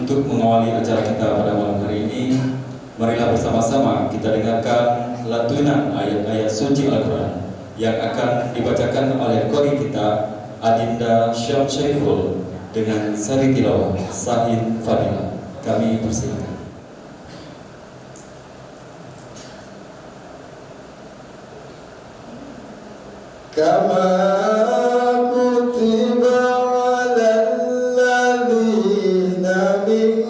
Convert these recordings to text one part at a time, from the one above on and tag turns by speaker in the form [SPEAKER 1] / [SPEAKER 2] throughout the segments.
[SPEAKER 1] Untuk mengawali acara kita pada malam hari ini, marilah bersama-sama kita dengarkan lantunan ayat-ayat suci Al-Quran yang akan dibacakan oleh qori kita Adinda Syam Syaiful dengan sari tilawah Sahid Fadilah. Kami persilakan.
[SPEAKER 2] Kama kutiba alal ladzina min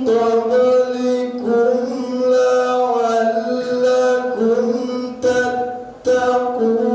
[SPEAKER 2] qablikum la'allakum tattaqun.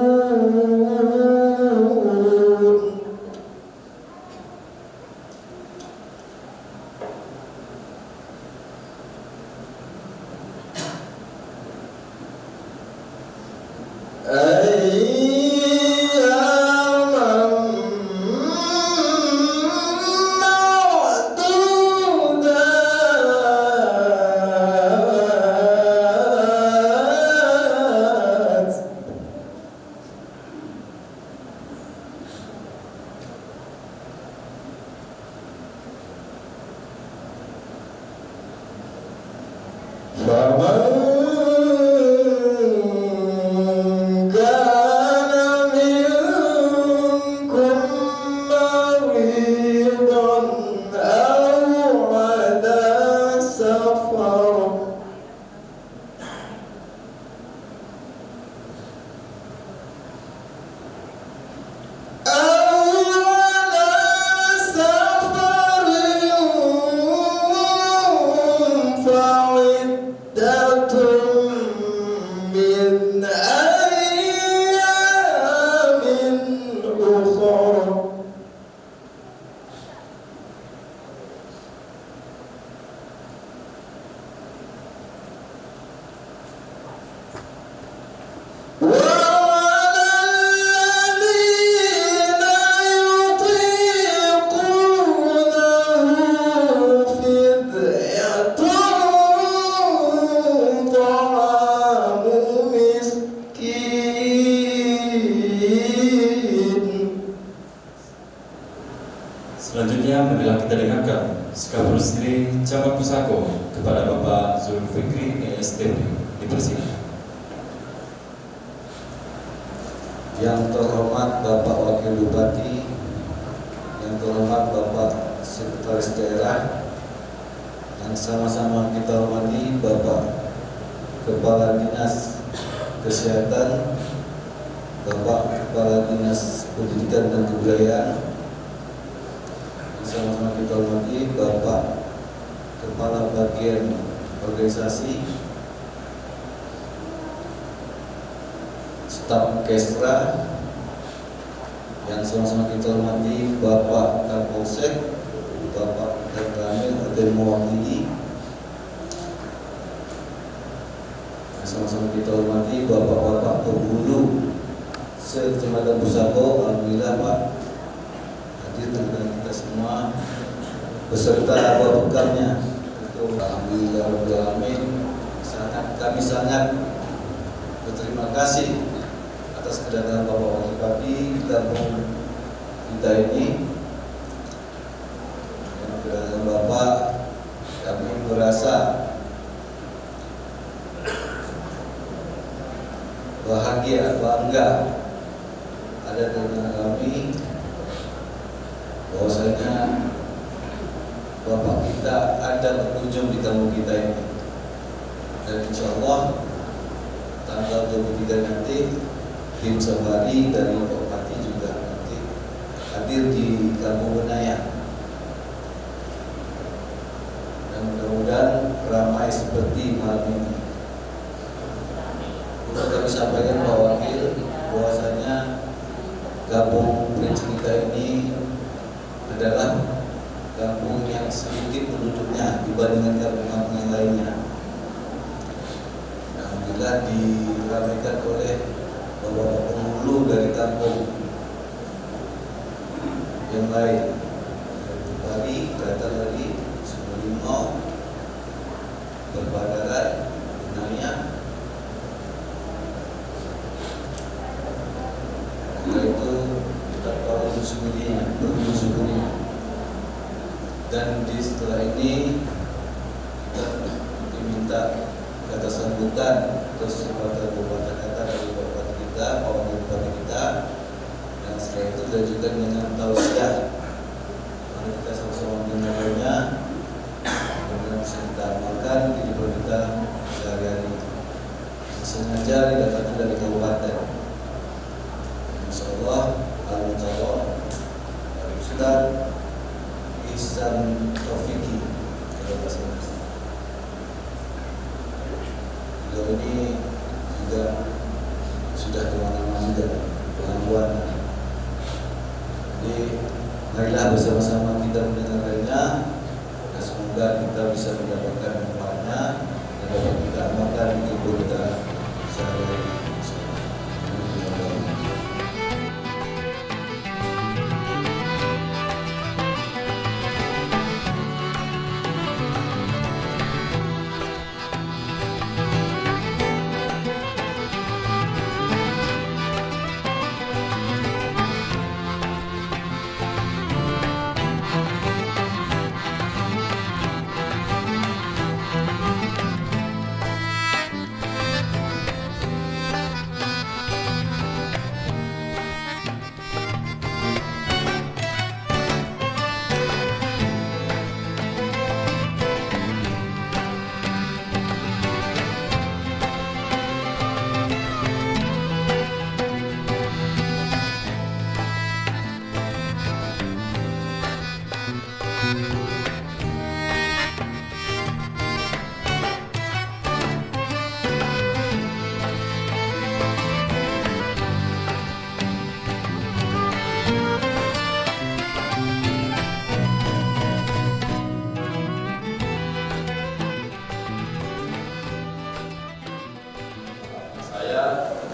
[SPEAKER 1] Selanjutnya marilah kita dengarkan Sekapur Sri Camat Pusako kepada Bapak Zulfikri ESTP. Dipersilakan.
[SPEAKER 3] Yang terhormat Bapak Wakil Bupati, yang terhormat Bapak Sekretaris Daerah, yang sama-sama kita hormati Bapak Kepala Dinas Kesehatan, Bapak Kepala Dinas Pendidikan dan Kebudayaan, sama-sama kita hormati Bapak Kepala Bagian Organisasi, staf Kesra, yang sama-sama kita hormati Bapak Kapolsek, Bapak Ramil dan mewakili, yang sama-sama kita hormati Bapak-bapak penghulu Kecamatan Pusako. Alhamdulillah Pak hadir dengan kita semua beserta bekalnya. Alhamdulillah kami sangat berterima kasih atas kedatangan Bapak Wakil Bupati di kampung kita ini. Dengan kedatangan Bapak kami merasa bahagia, bangga ada dengan kami, bahwasanya Bapak kita ada berkunjung di kampung kita ini, dan insya Allah tanggal 23 nanti tim safari dari Pak Bupati juga nanti hadir di Kampung Benaya, dan mudah-mudahan ramai seperti malam ini. Untuk kami sampaikan Pak Wakil bahwasanya Kampung Prince kita ini adalah kampung yang sedikit penduduknya dibandingkan kampung-kampung yang lainnya. Alhamdulillah diramaikan oleh beberapa penghulu dari kampung yang lain. Bali datang dari Sumerimau, Berbadarat, Benaya. Setelah itu kita tahu bersyukurnya. Dan di setelah ini kita diminta kata sambutan terus sepatah kata dari bapak kita, bapak kita. Dan setelah itu dan juga dengan tausiah. Mari kita sama-sama mendengarnya, kemudian bisa kita amalkan di kehidupan kita sehari-hari. Sengaja didatangkan dari kabupaten. Insyaallah Al-Mutawwa Ustaz Ihsan Taufiki kalau bahasa Indonesia. Beliau ini juga sudah kemana-mana pengalaman. Jadi marilah bersama-sama kita mendengarkannya dan semoga kita bisa mendapatkan manfaatnya dan dapat kita amalkan di hidup kita sehari-hari.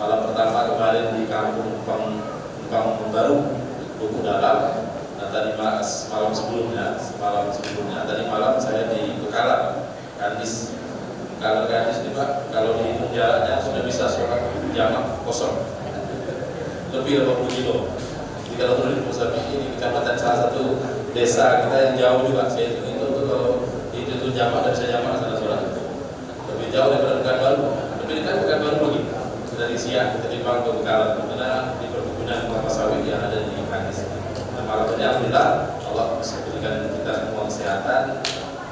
[SPEAKER 4] Malam pertama kemarin di kampung baru Buku Dalam, dan tadi malam sebelumnya tadi malam saya di Bekalan Kandis. Kalau Kandis ini Pak, kalau dihitung jaraknya sudah bisa sholat jamak kosong lebih 80 kilo. Jadi kalau turun di pusat ini di kecamatan salah satu desa kita yang jauh juga, saya hitung itu kalau itu jamak dan bisa jamak sana sholat lebih jauh daripada Pekanbaru, lebih dekat Pekanbaru lagi dari siang ketimbang ke Bekalan karena di perkebunan kelapa sawit yang ada di Kandis. Dan malam ini alhamdulillah Allah berikan kita semua kesehatan,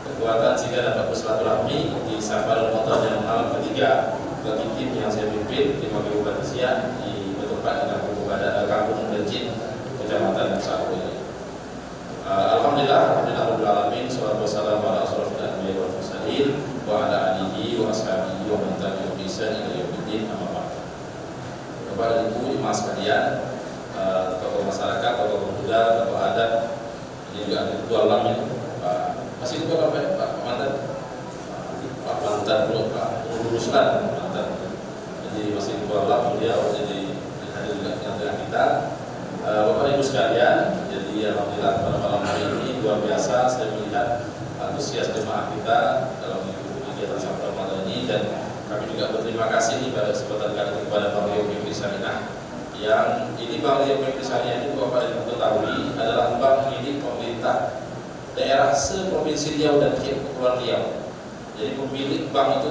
[SPEAKER 4] kekuatan sehingga dapat bersilaturahmi di Safar Ramadan yang malam ketiga bagi tim yang saya pimpin di Kabupaten Siak di bertempat di Kampung Bencin, Kecamatan Saku ini. Alhamdulillah rabbil alamin, salatu wassalamu ala asrofil anbiya'i wal mursalin wa ala alihi wa ashabihi wa man tabi'ahum bi ihsan ila yaumil amma ba'd. Kepada ibu jemaah sekalian, tokoh masyarakat, tokoh pemuda, tokoh adat, ini juga ada ketua alam ini, masih ketua apa ya, Pak Mantan, Pak Mantan dulu, Pak Ruslan Mantan. Jadi masih ketua alam beliau, jadi hadir juga yang dengan kita. Bapak Ibu sekalian, jadi alhamdulillah pada malam hari ini luar biasa saya melihat antusias jemaah kita dalam mengikuti kegiatan Safar Ramadan ini, dan kami juga berterima kasih pada kesempatan kali ini kepada Bang Rio Mimpi Sarinah, yang ini Bang Rio Mimpi Sarinah ini Bapak Ibu ketahui adalah bank milik pemerintah daerah se-Provinsi Riau dan Kepulauan Riau. Jadi pemilik bank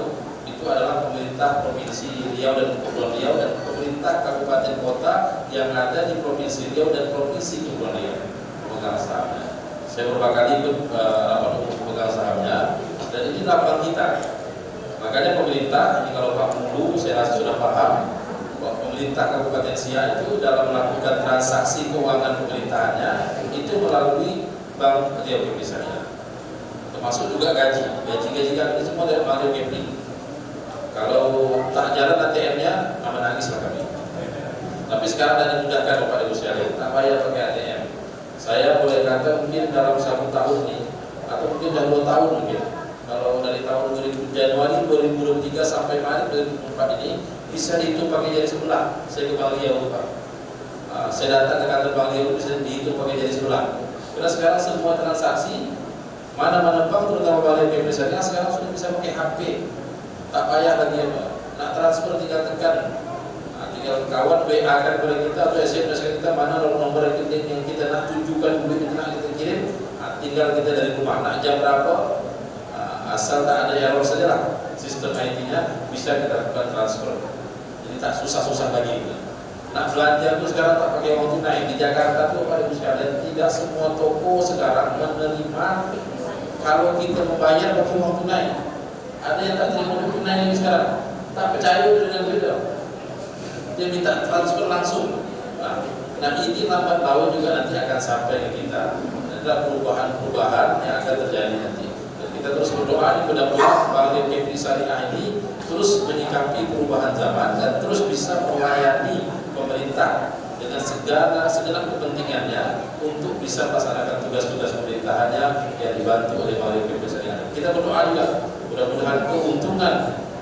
[SPEAKER 4] itu adalah pemerintah Provinsi Riau dan Kepulauan Riau dan pemerintah kabupaten kota yang ada di Provinsi Riau dan Provinsi Kepulauan Riau pemegang sahamnya. Saya beberapa kali ikut rapat umum pemegang sahamnya, dan ini adalah kita. Makanya pemerintah, ini kalau Pak Mulu saya rasa sudah paham bahwa pemerintah Kabupaten Siak itu dalam melakukan transaksi keuangan pemerintahannya itu melalui Bank Rio Mimpi Sarinah, termasuk juga gaji kami semua dari Bank Rio Mimpi. Kalau tak jalan ATM-nya, aman nangis lah kami. Tapi sekarang sudah dimudahkan Bapak Ibu sekalian, tak payah pakai ATM. Saya boleh kata mungkin dalam 1 tahun ini, atau mungkin dalam 2 tahun mungkin. Kalau dari tahun Januari 2023 sampai Maret 2024 ini bisa dihitung pakai jari sebelah. Saya ke Bang Riau, Pak. Saya datang ke kantor Bang Riau bisa dihitung pakai jari sebelah. Karena sekarang semua transaksi mana-mana bank, terutama Bang Riau misalnya, sekarang sudah bisa pakai HP. Tak payah lagi ya Pak. Nak transfer tinggal tekan. Tinggal kawan WA kan kepada kita atau SMS kita mana nomor rekening yang kita nak tunjukkan duit yang nak kita kirim. Tinggal tinggal kita dari rumah, nak jam berapa, asal tak ada error saja lah, sistem IT-nya bisa kita lakukan transfer. Jadi tak susah-susah lagi. Nak belanja tuh sekarang tak pakai uang tunai. Di Jakarta tuh Pak Ibu sekalian, tidak semua toko sekarang menerima kalau kita membayar pakai uang tunai. Ada yang tak terima uang tunai lagi sekarang, tak percaya dengan beda. Dia minta transfer langsung. Nah ini lambat laun juga nanti akan sampai ke kita. Ada perubahan-perubahan yang akan terjadi nanti. Dan kita terus berdoa, mudah-mudahan Bank Kepri Syariah ini terus menyikapi perubahan zaman dan terus bisa melayani pemerintah dengan segala kepentingannya untuk bisa melaksanakan tugas-tugas pemerintahannya yang dibantu oleh Bank Kepri Syariah. Kita berdoa juga mudah-mudahan keuntungan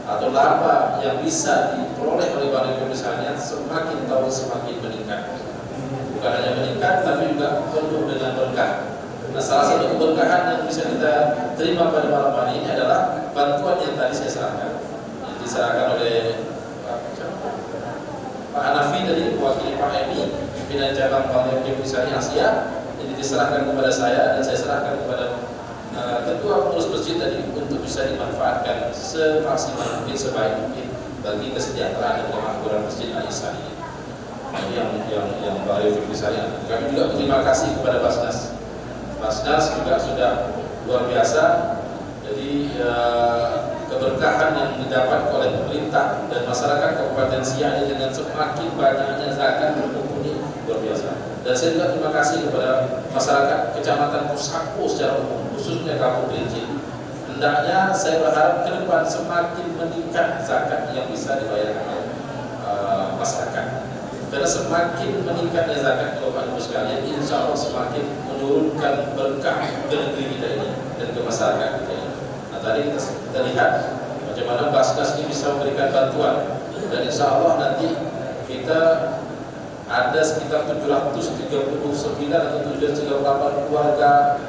[SPEAKER 4] atau laba yang bisa diperoleh oleh Bank Kepri Syariah semakin tahun semakin meningkat. Bukan hanya meningkat, tapi juga penuh dengan berkah. Nah, salah satu keberkahan yang bisa kita terima pada malam hari ini adalah bantuan yang tadi saya serahkan, yang diserahkan oleh Pak Hanafi dari mewakili Pak Emi, pimpinan cabang Bank Kepri Syariah Asia, yang diserahkan kepada saya dan saya serahkan kepada ketua pengurus masjid tadi untuk bisa dimanfaatkan semaksimal mungkin, sebaik mungkin bagi kesejahteraan dan kemakmuran masjid Al-Ihsan ini. Yang Bank Kepri Syariah. Kami juga berterima kasih kepada Basnas. Basnas juga sudah luar biasa. Jadi keberkahan yang didapat oleh pemerintah dan masyarakat Kabupaten Siak ini dengan semakin banyaknya zakat berkumpul ini luar biasa. Dan saya juga terima kasih kepada masyarakat Kecamatan Pusako secara umum, khususnya Kampung Kerinci. Hendaknya saya berharap ke depan semakin meningkat zakat yang bisa dibayarkan oleh masyarakat. Karena semakin meningkatnya zakat Bapak Ibu sekalian, insya Allah semakin menurunkan berkah ke negeri kita ini dan ke masyarakat kita ini. Nah tadi kita lihat bagaimana Basnas ini bisa memberikan bantuan, dan insya Allah nanti kita ada sekitar 739 atau 738 keluarga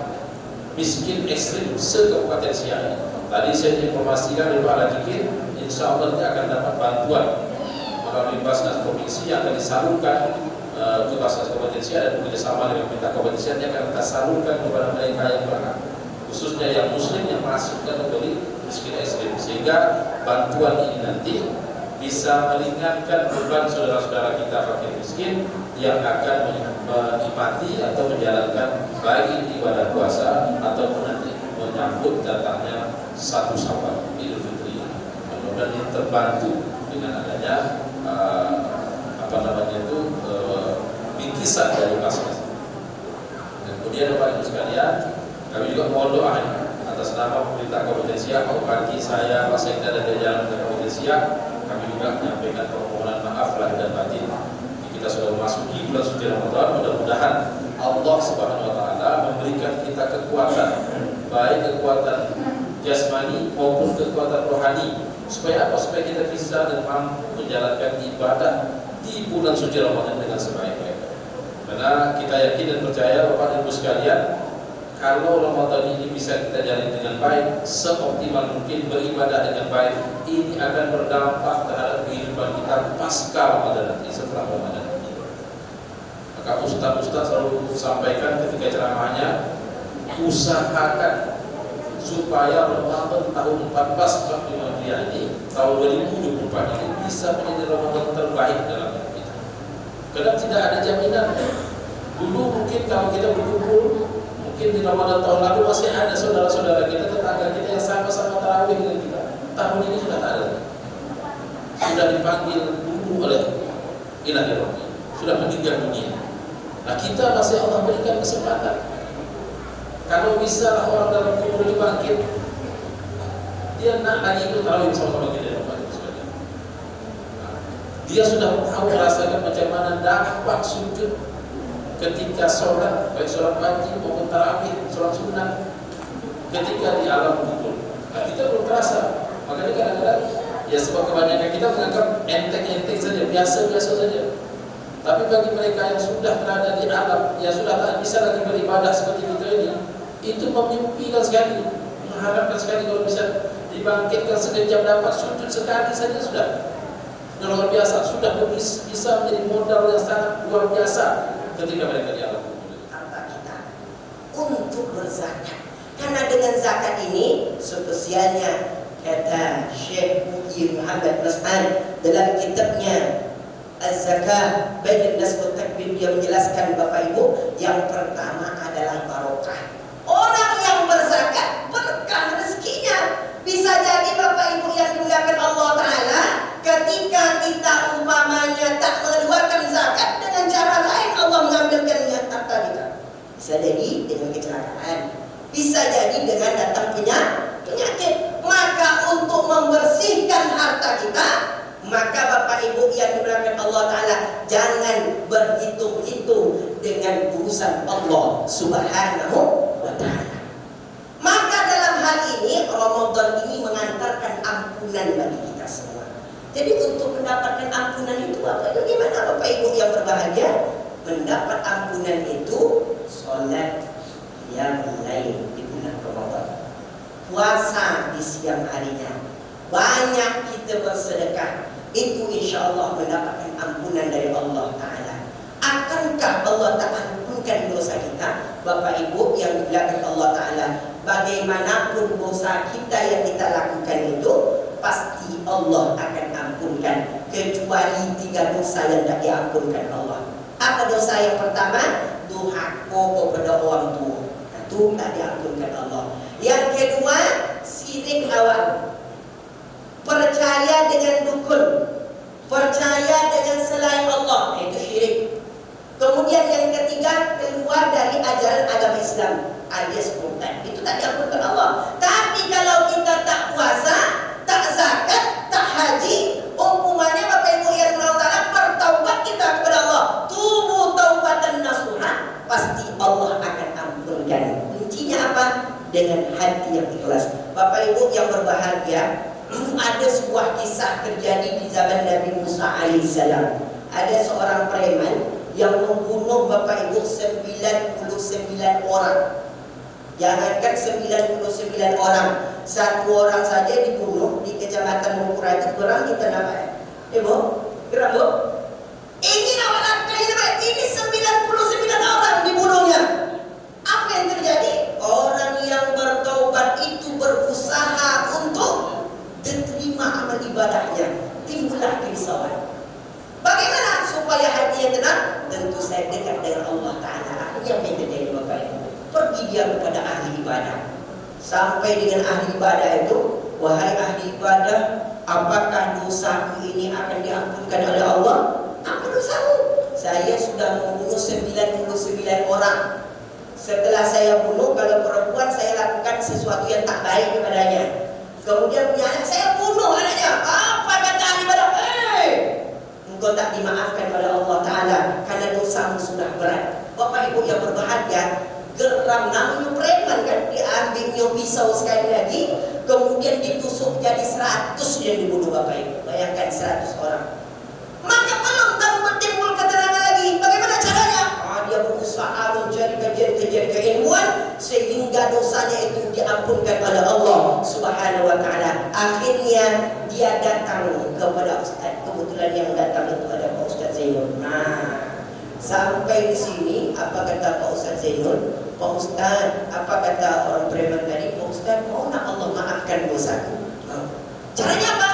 [SPEAKER 4] miskin ekstrim se-Kabupaten Siak. Tadi saya informasikan dari Pak Rajikir, insya Allah nanti akan dapat bantuan melalui Basnas Provinsi yang akan disalurkan ke Basnas Kabupaten Siak dan bekerjasama dengan pemerintah Kabupaten Siak yang akan kita salurkan kepada mereka yang berhak, khususnya yang Muslim yang masuk kategori miskin ekstrim, sehingga bantuan ini nanti bisa meringankan beban saudara-saudara kita fakir miskin yang akan menikmati atau menjalankan baik ibadah puasa ataupun nanti menyambut datangnya satu Syawal Idul Fitri. Mudah-mudahan ini terbantu dengan adanya bingkisan dari Basnas. Dan kemudian Bapak Ibu sekalian, kami juga mohon doa atas nama pemerintah Kabupaten Siak, Pak Bupati, saya, Pak Sekda dan jajaran Kabupaten Siak. Kami juga menyampaikan permohonan maaf lahir dan batin. Kita sudah memasuki bulan suci Ramadan, mudah-mudahan Allah Subhanahu wa taala memberikan kita kekuatan, baik kekuatan jasmani maupun kekuatan rohani. Supaya apa? Supaya kita bisa dan mampu menjalankan ibadah di bulan suci Ramadan dengan sebaik-baiknya. Karena kita yakin dan percaya Bapak Ibu sekalian, kalau Ramadan ini bisa kita jalani dengan baik, seoptimal mungkin beribadah dengan baik, ini akan berdampak terhadap kehidupan kita pasca Ramadan nanti, setelah Ramadan nanti. Maka Ustaz selalu sampaikan ketika ceramahnya, usahakan supaya Ramadan tahun 1445 ini, tahun 2024 ini bisa menjadi Ramadan terbaik dalam hidup kita. Karena tidak ada jaminan. Dulu mungkin kalau kita berkumpul, mungkin di Ramadan tahun lalu masih ada saudara-saudara kita, tetangga kita yang sama-sama tarawih dengan kita. Tahun ini sudah tak ada. Sudah dipanggil dulu oleh Ilahi Rabbi, sudah meninggal dunia. Nah kita masih Allah berikan kesempatan. Kalau bisa orang dalam kubur dibangkit, dia nak lagi itu tahu sama-sama kita. Dia sudah tahu merasakan macam mana dapat sujud ketika sholat, baik sholat wajib maupun tarawih, sholat sunnah, ketika di alam kubur. Nah, kita belum terasa. Makanya kadang-kadang ya sebab kebanyakan kita menganggap enteng-enteng saja, biasa-biasa saja. Tapi bagi mereka yang sudah berada di alam, yang sudah tak bisa lagi beribadah seperti kita ini, itu memimpikan sekali, mengharapkan sekali kalau bisa dibangkitkan sekejap, dapat sujud sekali saja sudah luar biasa, sudah bisa menjadi modal yang sangat luar biasa ketika mereka di alam kubur.
[SPEAKER 5] Kata kita untuk berzakat. Karena dengan zakat ini, spesialnya kata Syekh Muhyiddin Muhammad Mas'ad dalam kitabnya Az-Zakah Bainan Nas wa Takbir, dia menjelaskan Bapak Ibu, yang pertama adalah barokah. Orang yang berzakat berkah rezekinya. Bisa jadi Bapak Ibu yang dimuliakan Allah Ta'ala, ketika kita umpamanya tak mengeluarkan zakat, dengan cara lain Allah mengambilkannya harta kita. Bisa jadi dengan kecelakaan, bisa jadi dengan datang penyakit. Maka untuk membersihkan harta kita, maka Bapak Ibu yang dimuliakan Allah Ta'ala, jangan berhitung-hitung dengan urusan Allah Subhanahu wa Ta'ala. Maka dalam hal ini Ramadan ini mengantarkan ampunan bagi kita semua. Jadi untuk mendapatkan ampunan itu bagaimana Bapak Ibu yang berbahagia? Mendapat ampunan itu sholat yang lain di bulan Ramadan, puasa di siang harinya, banyak kita bersedekah, itu insya Allah mendapatkan ampunan dari Allah Ta'ala. Akankah Allah tak ampunkan dosa kita? Bapak Ibu yang dimuliakan Allah Ta'ala, bagaimanapun dosa kita yang kita lakukan itu, pasti Allah akan ampunkan, kecuali 3 dosa yang tak diampunkan Allah. Apa dosa yang pertama? Durhaka kepada orang tua, itu tak diampunkan Allah. Yang kedua, syirik awam, percaya dengan dukun, percaya dengan selain Allah, itu syirik. Kemudian yang ketiga, keluar dari ajaran agama Islam alias murtad, itu tak diampunkan Allah. Tapi kalau kita tak puasa, tak zakat, tak haji, umpamanya Bapak Ibu yang Allah Ta'ala, bertaubat kita kepada Allah, tubuh taubatan nasuha, pasti Allah akan ampunkan. Kuncinya apa? Dengan hati yang ikhlas. Bapak Ibu yang berbahagia, ada sebuah kisah terjadi di zaman Nabi Musa alaihissalam. Ada seorang preman yang membunuh Bapak Ibu 99 orang. Jangankan 99 orang, 1 orang saja dibunuh di kecamatan Mukura itu kurang kita namanya. Ibu, kurang Bu? Ini awal ini 99 orang dibunuhnya. Apa yang terjadi? Orang yang bertaubat itu berusaha untuk diterima amal ibadahnya, timbullah kerisauan. Bagaimana supaya hatinya tenang? Tentu saya dekat dengan Allah Ta'ala. Akhirnya apa yang terjadi Bapak Ibu? Pergi dia kepada ahli ibadah. Sampai dengan ahli ibadah itu, wahai ahli ibadah, apakah dosaku ini akan diampunkan oleh Allah? Apa dosamu? Saya sudah membunuh 99 orang. Setelah saya bunuh, kalau perempuan saya lakukan sesuatu yang tak baik kepadanya. Kemudian punya anak, saya bunuh anaknya. Apa kata ahli ibadah? Engkau tak dimaafkan oleh Allah Ta'ala karena dosamu sudah berat. Bapak Ibu yang berbahagia, geram namanya preman kan, diambilnya pisau sekali lagi, kemudian ditusuk jadi 100 yang dibunuh Bapak Ibu. Bayangkan 100 orang. Maka belum tahu timbul keterangan lagi. Bagaimana caranya? Dia berusaha mencari kajian-kajian keilmuan sehingga dosanya itu diampunkan oleh Allah Subhanahu wa Ta'ala. Akhirnya dia datang kepada Ustaz. Kebetulan yang datang itu ada Pak Ustaz Zainul. Nah, sampai di sini apa kata Pak Ustaz Zainul? Pak Ustaz, apa kata orang preman tadi? Pak Ustaz, mau nak Allah maafkan dosaku? Caranya apa?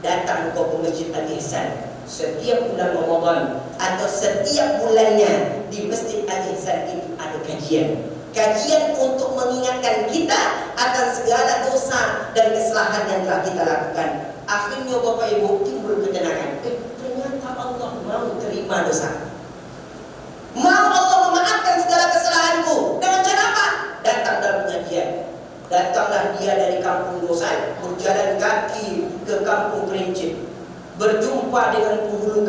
[SPEAKER 5] Datang ke Masjid Al-Ihsan setiap bulan Ramadan atau setiap bulannya. Di Masjid Al-Ihsan itu ada kajian untuk mengingatkan kita akan segala dosa dan kesalahan yang telah kita lakukan. Akhirnya Bapak Ibu timbul ketenangan. Ternyata Allah mau terima dosa, mau Allah memaafkan segala kesalahanku. Dengan cara apa? Datang dalam pengajian. Datanglah dia dari kampung Dosan, berjalan kaki ke kampung Princip, berjumpa dengan penghulu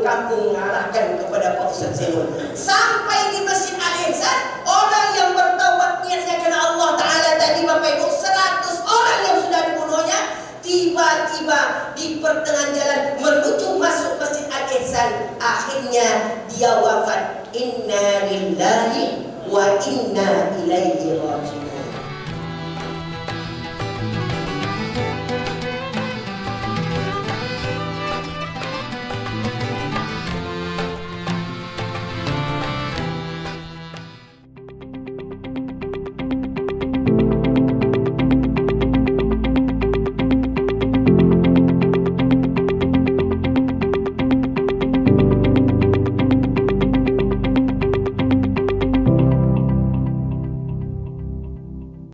[SPEAKER 5] kampung mengarahkan kepada Pak Ustaz Zainul. Sampai di Masjid Al-Ihsan, orang yang bertaubat niatnya karena Allah Ta'ala tadi Bapak Ibu, 100 orang yang sudah dibunuhnya, tiba-tiba di pertengahan jalan menuju masuk Masjid Al-Ihsan, akhirnya dia wafat. Inna lillahi wa inna ilaihi raji'un.